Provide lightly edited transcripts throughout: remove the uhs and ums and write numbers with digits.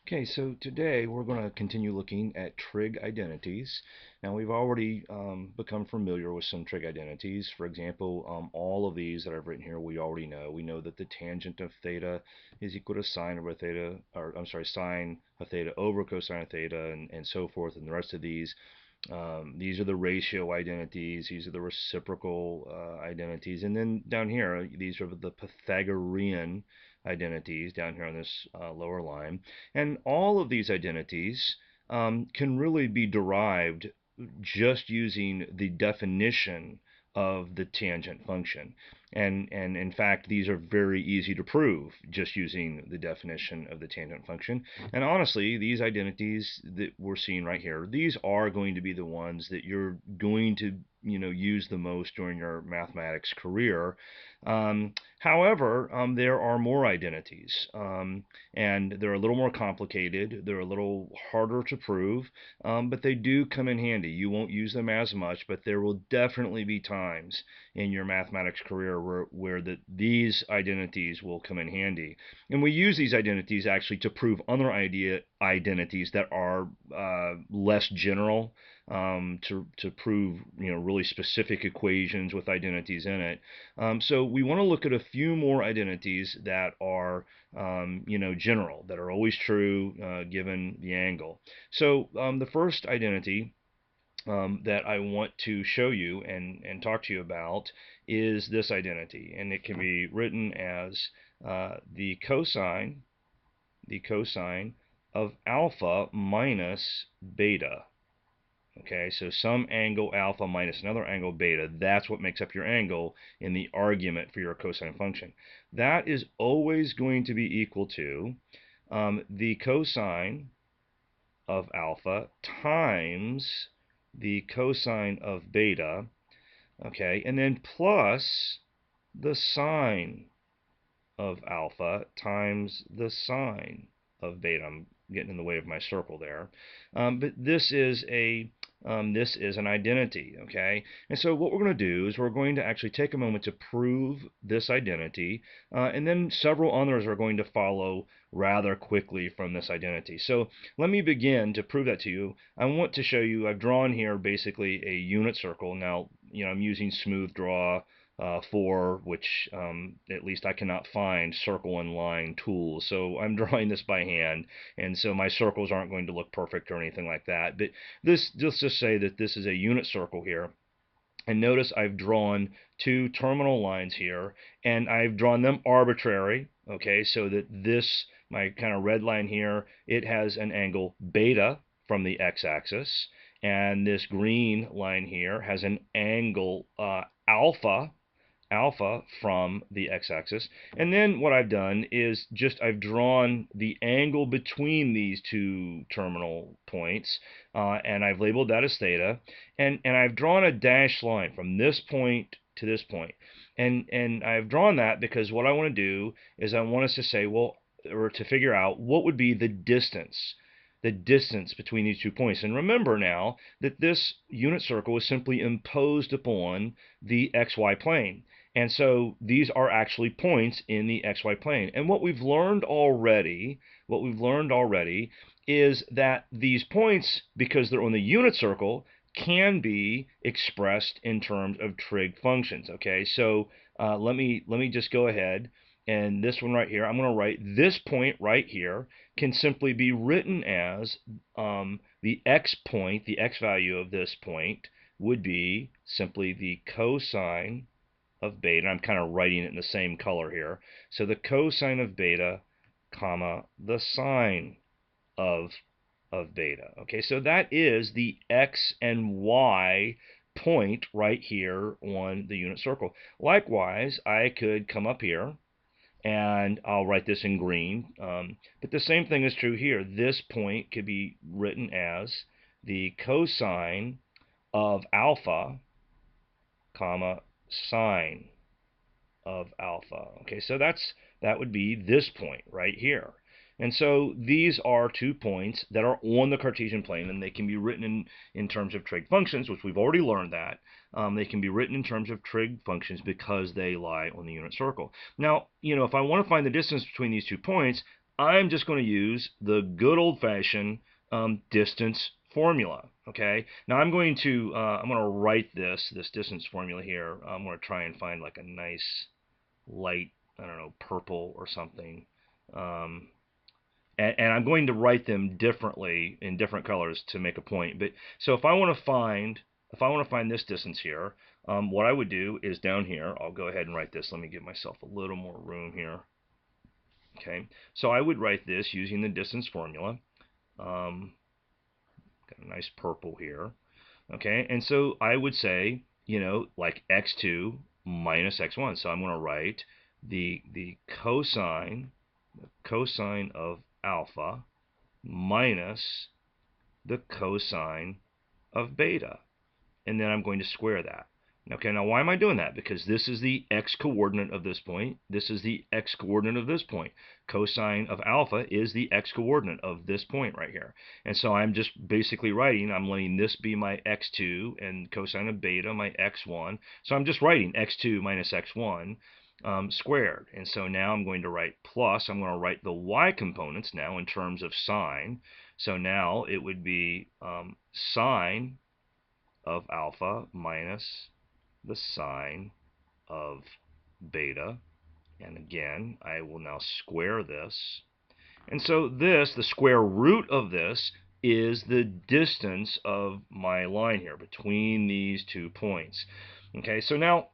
Okay, so today we're going to continue looking at trig identities. Now we've already become familiar with some trig identities. For example, all of these that I've written here we already know. We know that the tangent of theta is equal to sine over theta, or I'm sorry, sine of theta over cosine of theta, and so forth. And the rest of these are the ratio identities. These are the reciprocal identities. And then down here, these are the Pythagorean identities down here on this lower line. And all of these identities can really be derived just using the definition of the tangent function. And in fact, these are very easy to prove just using the definition of the tangent function. And honestly, these identities that we're seeing right here, these are going to be the ones that you're going to use the most during your mathematics career. However, there are more identities, and they're a little more complicated. They're a little harder to prove, but they do come in handy. You won't use them as much, but there will definitely be times in your mathematics career where these identities will come in handy. And we use these identities actually to prove other identities that are less general, to prove really specific equations with identities in it. So we want to look at a few more identities that are general, that are always true given the angle. So the first identity that I want to show you and talk to you about is this identity, and it can be written as the cosine of alpha minus beta. Okay, so some angle alpha minus another angle beta, that's what makes up your angle in the argument for your cosine function. That is always going to be equal to the cosine of alpha times the cosine of beta, okay, and then plus the sine of alpha times the sine of beta. I'm getting in the way of my circle there. But this is an identity, okay? And so what we're going to do is we're going to actually take a moment to prove this identity, and then several others are going to follow rather quickly from this identity. So let me begin to prove that to you. I want to show you, I've drawn here basically a unit circle. Now, I'm using smooth draw for which at least I cannot find circle and line tools. So I'm drawing this by hand, and so my circles aren't going to look perfect or anything like that. But let's just say that this is a unit circle here. And notice I've drawn two terminal lines here, and I've drawn them arbitrary, okay, so that this, my kind of red line here, it has an angle beta from the x-axis, and this green line here has an angle alpha from the x-axis. And then what I've done is just I've drawn the angle between these two terminal points, and I've labeled that as theta. And I've drawn a dashed line from this point to this point. And I've drawn that because what I want to do is I want us to say, well, or to figure out what would be the distance between these 2 points. And remember now that this unit circle is simply imposed upon the xy plane. And so these are actually points in the xy plane. And what we've learned already is that these points, because they're on the unit circle, can be expressed in terms of trig functions. Okay, so let me just go ahead, and this one right here, I'm going to write this point right here can simply be written as the x point, the x value of this point would be simply the cosine of beta. I'm kind of writing it in the same color here. So the cosine of beta, comma, the sine of beta. Okay, so that is the x and y point right here on the unit circle. Likewise, I could come up here and I'll write this in green. But the same thing is true here. This point could be written as the cosine of alpha, comma, sine of alpha. Okay, so that would be this point right here. And so these are 2 points that are on the Cartesian plane, and they can be written in terms of trig functions, which we've already learned that. They can be written in terms of trig functions because they lie on the unit circle. Now, if I want to find the distance between these 2 points, I'm just going to use the good old-fashioned distance formula. Okay. Now I'm going to write this distance formula here. I'm going to try and find like a nice light, I don't know, purple or something. Um, and I'm going to write them differently in different colors to make a point. But so if I want to find this distance here, what I would do is down here, I'll go ahead and write this. Let me give myself a little more room here. Okay, so I would write this using the distance formula. Got a nice purple here. Okay, and so I would say, like x2 minus x1. So I'm going to write the cosine of alpha minus the cosine of beta. And then I'm going to square that. Okay, now why am I doing that? Because this is the x-coordinate of this point. This is the x-coordinate of this point. Cosine of alpha is the x-coordinate of this point right here. And so I'm just basically writing, I'm letting this be my x2 and cosine of beta my x1. So I'm just writing x2 minus x1 squared. And so now I'm going to write plus. I'm going to write the y components now in terms of sine. So now it would be sine of alpha minus the sine of beta. And again, I will now square this. And so this, the square root of this, is the distance of my line here between these 2 points. Okay, so now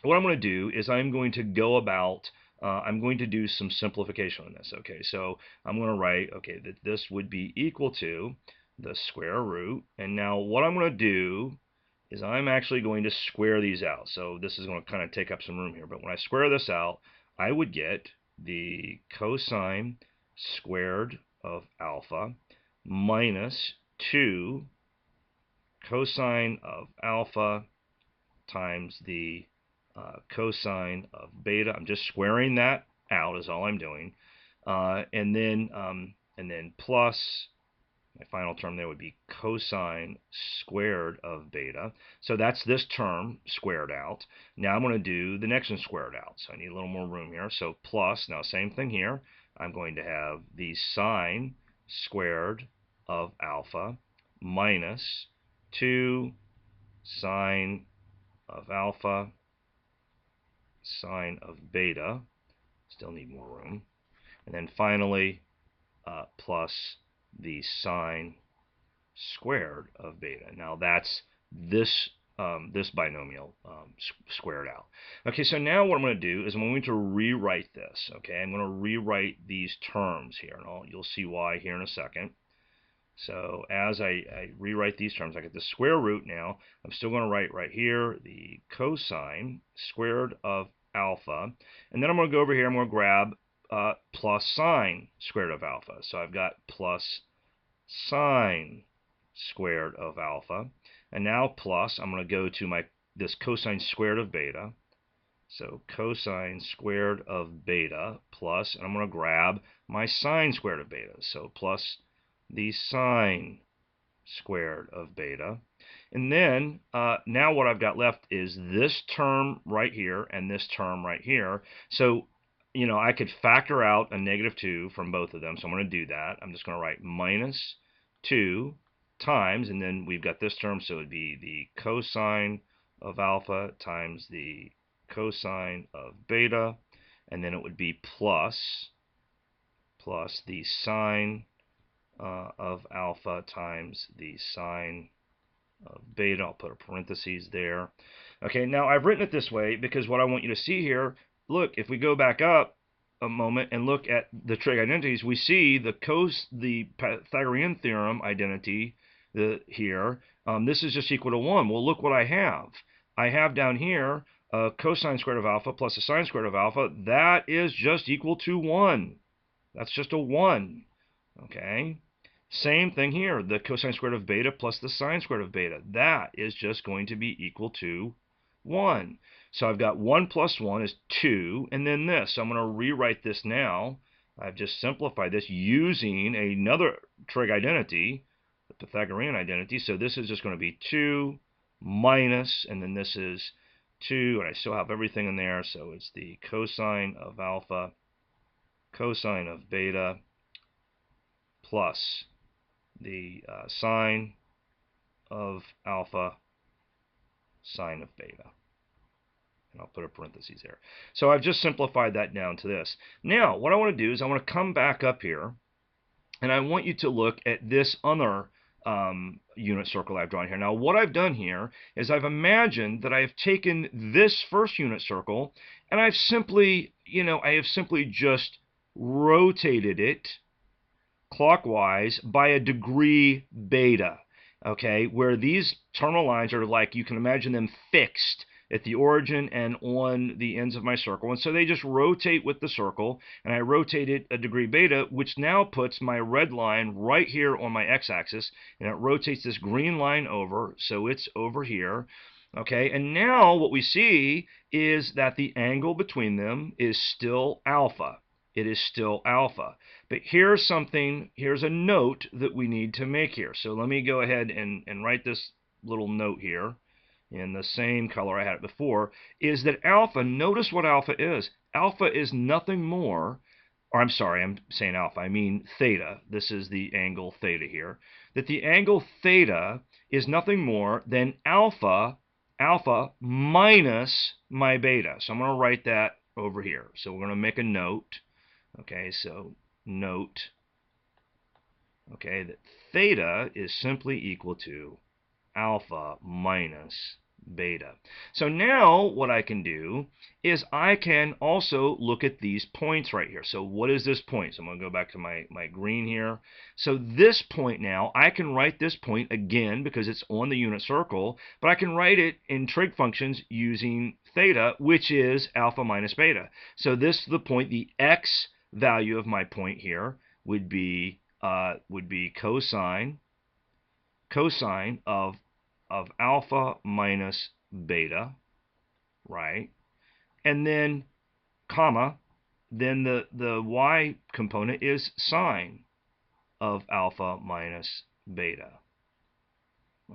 what I'm going to do is I'm going to go about, I'm going to do some simplification on this. Okay, so I'm going to write, okay, that this would be equal to the square root. And now what I'm going to do is I'm actually going to square these out. So this is going to kind of take up some room here. But when I square this out, I would get the cosine squared of alpha minus 2 cosine of alpha times the cosine of beta. I'm just squaring that out is all I'm doing. And then plus my final term there would be cosine squared of beta. So that's this term squared out. Now I'm going to do the next one squared out. So I need a little more room here. So plus, now same thing here. I'm going to have the sine squared of alpha minus 2 sine of alpha sine of beta. Still need more room. And then finally, plus the sine squared of beta. Now that's this this binomial squared out. Okay, so now what I'm going to do is I'm going to rewrite this. Okay, I'm going to rewrite these terms here, and you'll see why here in a second. So as I rewrite these terms, I get the square root now. I'm still going to write right here the cosine squared of alpha. And then I'm going to go over here, I'm going to grab plus sine squared of alpha. So I've got plus sine squared of alpha. And now plus, I'm going to go to this cosine squared of beta. So cosine squared of beta plus, and I'm going to grab my sine squared of beta. So plus the sine squared of beta. And then now what I've got left is this term right here and this term right here. So, I could factor out a -2 from both of them. So I'm going to do that. I'm just going to write minus 2 times, and then we've got this term. So it would be the cosine of alpha times the cosine of beta. And then it would be plus the sine of alpha times the sine of beta. I'll put a parentheses there. Okay, now I've written it this way because what I want you to see here, look, if we go back up a moment and look at the trig identities, we see the Pythagorean theorem identity here. This is just equal to 1. Well, look what I have. I have down here cosine squared of alpha plus a sine squared of alpha. That is just equal to 1. That's just a 1. Okay. Same thing here, the cosine squared of beta plus the sine squared of beta. That is just going to be equal to 1. So I've got 1 plus 1 is 2, and then this. So I'm going to rewrite this now. I've just simplified this using another trig identity, the Pythagorean identity. So this is just going to be 2 minus, and then this is 2, and I still have everything in there. So it's the cosine of alpha, cosine of beta plus the sine of alpha sine of beta. And I'll put a parentheses there. So I've just simplified that down to this. Now, what I want to do is I want to come back up here, and I want you to look at this other unit circle I've drawn here. Now, what I've done here is I've imagined that I've taken this first unit circle, and I've simply, I have simply just rotated it clockwise by a degree beta, okay, where these terminal lines are like, you can imagine them fixed at the origin and on the ends of my circle, and so they just rotate with the circle, and I rotate it a degree beta, which now puts my red line right here on my x-axis, and it rotates this green line over, so it's over here. Okay, and now what we see is that the angle between them is still alpha. It is still alpha. But here's a note that we need to make here. So let me go ahead and write this little note here in the same color I had it before, is that alpha, notice what alpha is. Alpha is nothing more, or I'm sorry, I'm saying alpha, I mean theta. This is the angle theta here. That the angle theta is nothing more than alpha minus my beta. So I'm going to write that over here. So we're going to make a note. Okay, so note, okay, that theta is simply equal to alpha minus beta. So now what I can do is I can also look at these points right here. So what is this point? So I'm going to go back to my green here. So this point now, I can write this point again because it's on the unit circle, but I can write it in trig functions using theta, which is alpha minus beta. So this is the point, the x value of my point here would be cosine of alpha minus beta, right? And then comma, then the y component is sine of alpha minus beta.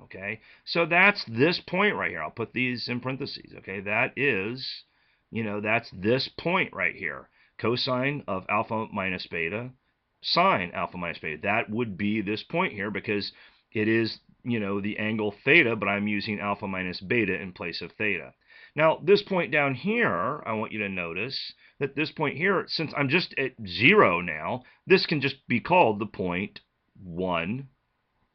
Okay, so that's this point right here. I'll put these in parentheses. Okay, that is, that's this point right here. Cosine of alpha minus beta, sine alpha minus beta. That would be this point here because it is, the angle theta, but I'm using alpha minus beta in place of theta. Now, this point down here, I want you to notice that this point here, since I'm just at 0 now, this can just be called the point 1,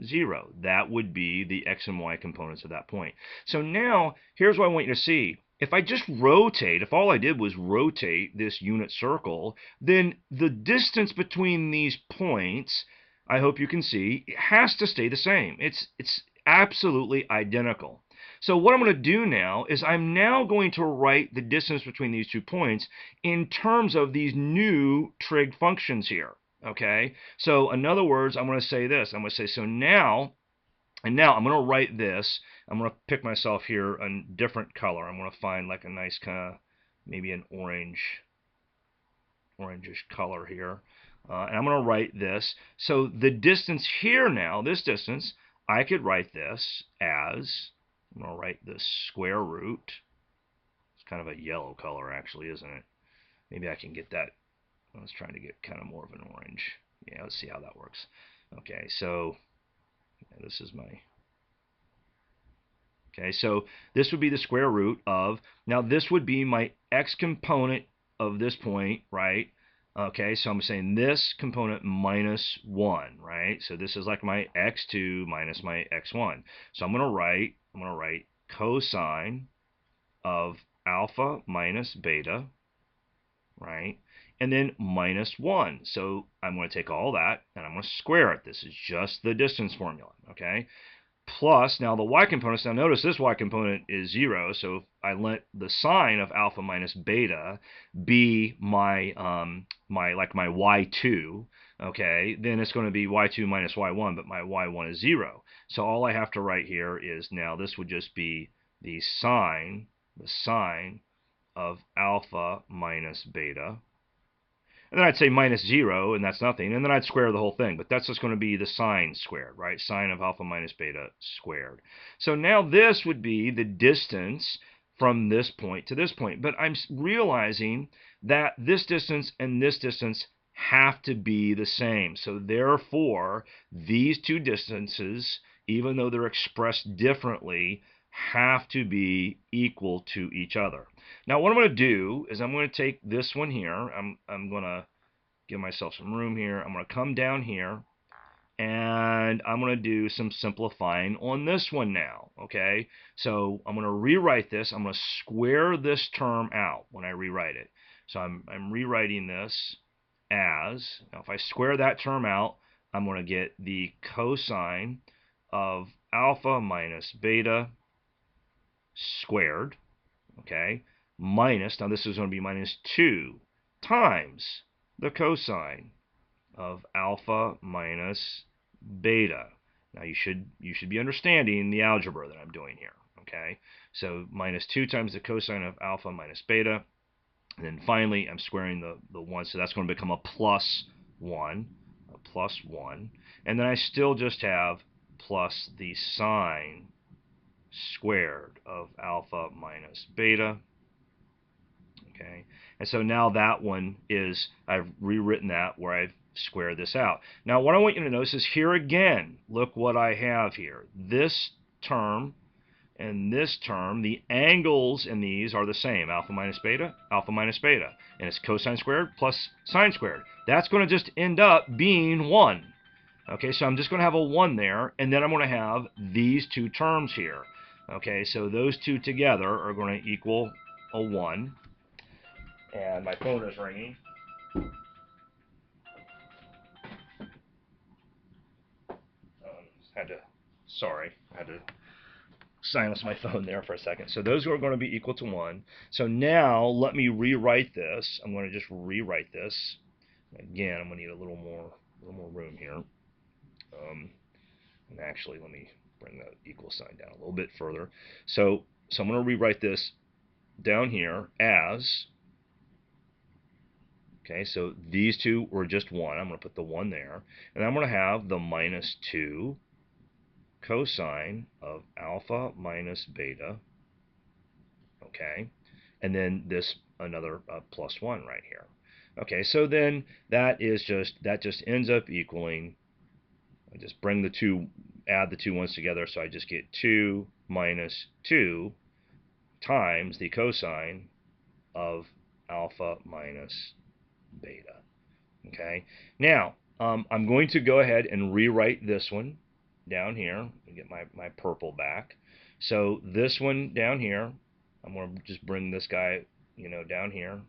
0. That would be the x and y components of that point. So now, here's what I want you to see. If I just rotate, if all I did was rotate this unit circle, then the distance between these points, I hope you can see, it has to stay the same. It's absolutely identical. So what I'm going to do now is I'm now going to write the distance between these 2 points in terms of these new trig functions here. Okay, so in other words, I'm going to say this. I'm going to say, so now, and now I'm going to write this. I'm going to pick myself here a different color. I'm going to find like a nice kind of, maybe an orangish color here. And I'm going to write this. So the distance here now, this distance, I could write this as, I'm going to write the square root. It's kind of a yellow color actually, isn't it? Maybe I can get that. I was trying to get kind of more of an orange. Yeah, let's see how that works. Okay, so yeah, this is my... Okay, so this would be the square root of... Now, this would be my x component of this point, right? Okay, so I'm saying this component minus 1, right? So this is like my x2 minus my x1. So I'm going to write cosine of alpha minus beta, right? And then minus 1. So I'm going to take all that and I'm going to square it. This is just the distance formula, okay? Plus, now the y components, now notice this y component is 0, so if I let the sine of alpha minus beta be my, my y2, okay, then it's going to be y2 minus y1, but my y1 is 0. So all I have to write here is, now this would just be the sine of alpha minus beta. And then I'd say minus 0, and that's nothing. And then I'd square the whole thing. But that's just going to be the sine squared, right? Sine of alpha minus beta squared. So now this would be the distance from this point to this point. But I'm realizing that this distance and this distance have to be the same. So therefore, these two distances, even though they're expressed differently, have to be equal to each other. Now what I'm going to do is I'm going to take this one here. I'm going to give myself some room here. I'm going to come down here and I'm going to do some simplifying on this one now, okay? So I'm going to rewrite this. I'm going to square this term out when I rewrite it. So I'm rewriting this as, now if I square that term out, I'm going to get the cosine of alpha minus beta squared, okay, minus, now this is going to be minus 2 times the cosine of alpha minus beta. Now you should be understanding the algebra that I'm doing here, okay? So minus 2 times the cosine of alpha minus beta. And then finally, I'm squaring the 1, so that's going to become a plus 1, a plus 1. And then I still just have plus the sine squared of alpha minus beta. Okay, and so now that one is, I've rewritten that where I've squared this out. Now what I want you to notice is here again, look what I have here. This term and this term, the angles in these are the same, alpha minus beta, and it's cosine squared plus sine squared. That's going to just end up being 1. Okay, so I'm just going to have a 1 there, and then I'm going to have these two terms here. Okay, so those two together are going to equal a 1. And my phone is ringing. I had to silence my phone there for a second. So those are going to be equal to 1. So now let me rewrite this. I'm going to just rewrite this. Again, I'm going to need a little more room here. And actually, let me bring the equal sign down a little bit further. So I'm going to rewrite this down here as, okay, so these two were just 1. I'm going to put the 1 there. And I'm going to have the minus 2 cosine of alpha minus beta. Okay. And then this another plus 1 right here. Okay, so then that just ends up equaling, I just bring the two, add the two ones together, so I just get 2 minus 2 times the cosine of alpha minus beta. Okay, now I'm going to go ahead and rewrite this one down here and get my purple back. So this one down here, I'm going to just bring this guy, down here.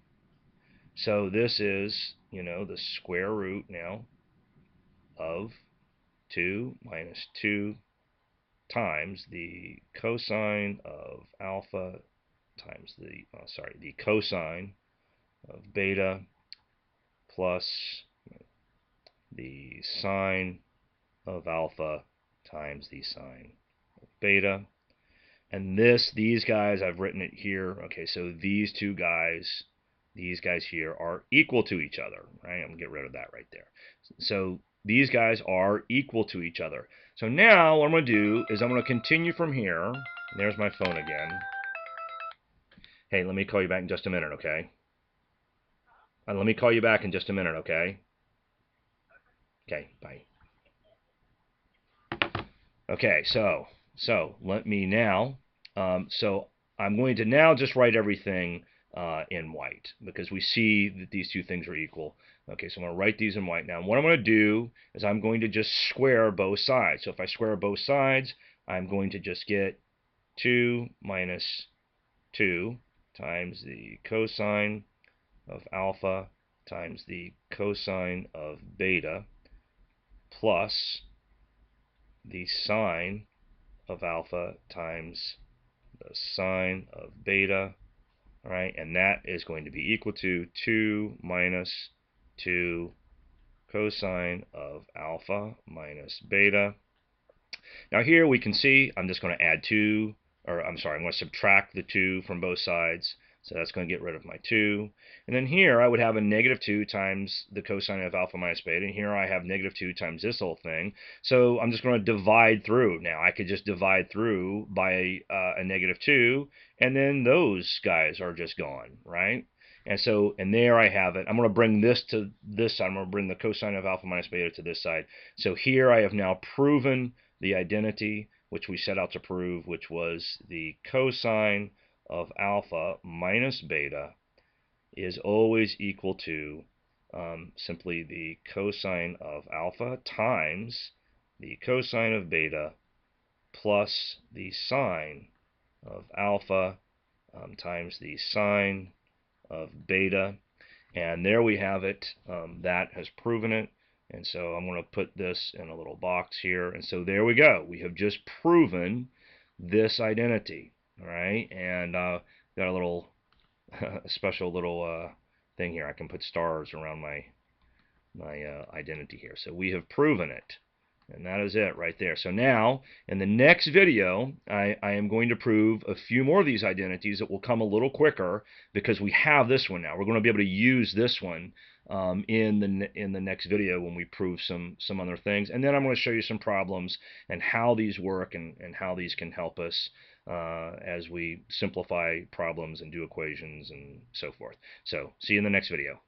So this is, the square root now of 2 minus 2 times the cosine of alpha times the cosine of beta plus the sine of alpha times the sine of beta. And these guys, I've written it here. Okay, so these guys here are equal to each other, right? I'm going to get rid of that right there. So these guys are equal to each other. So now what I'm going to do is I'm going to continue from here. And there's my phone again. Hey, let me call you back in just a minute, okay? Let me call you back in just a minute, okay? Okay, bye. Okay, so let me now, so I'm going to now just write everything in white because we see that these two things are equal. Okay, so I'm going to write these in white now. And what I'm going to do is I'm going to just square both sides. So if I square both sides, I'm going to just get 2 minus 2 times the cosine of alpha times the cosine of beta plus the sine of alpha times the sine of beta, all right, and that is going to be equal to 2 minus 2 cosine of alpha minus beta. Now here we can see I'm just going to add 2, or I'm sorry, I'm going to subtract the 2 from both sides. So that's going to get rid of my 2. And then here I would have a negative 2 times the cosine of alpha minus beta. And here I have negative 2 times this whole thing. So I'm just going to divide through. Now I could just divide through by a negative 2. And then those guys are just gone, right? And there I have it. I'm going to bring this to this side. I'm going to bring the cosine of alpha minus beta to this side. So here I have now proven the identity which we set out to prove, which was the cosine of alpha minus beta is always equal to simply the cosine of alpha times the cosine of beta plus the sine of alpha times the sine of beta. And there we have it. That has proven it. And so I'm going to put this in a little box here. And so there we go. We have just proven this identity. All right. And got a little special little thing here. I can put stars around my identity here. So we have proven it. And that is it right there. So now, in the next video, I am going to prove a few more of these identities that will come a little quicker because we have this one now. We're going to be able to use this one in the next video when we prove some other things. And then I'm going to show you some problems and how these work and how these can help us as we simplify problems and do equations and so forth. So see you in the next video.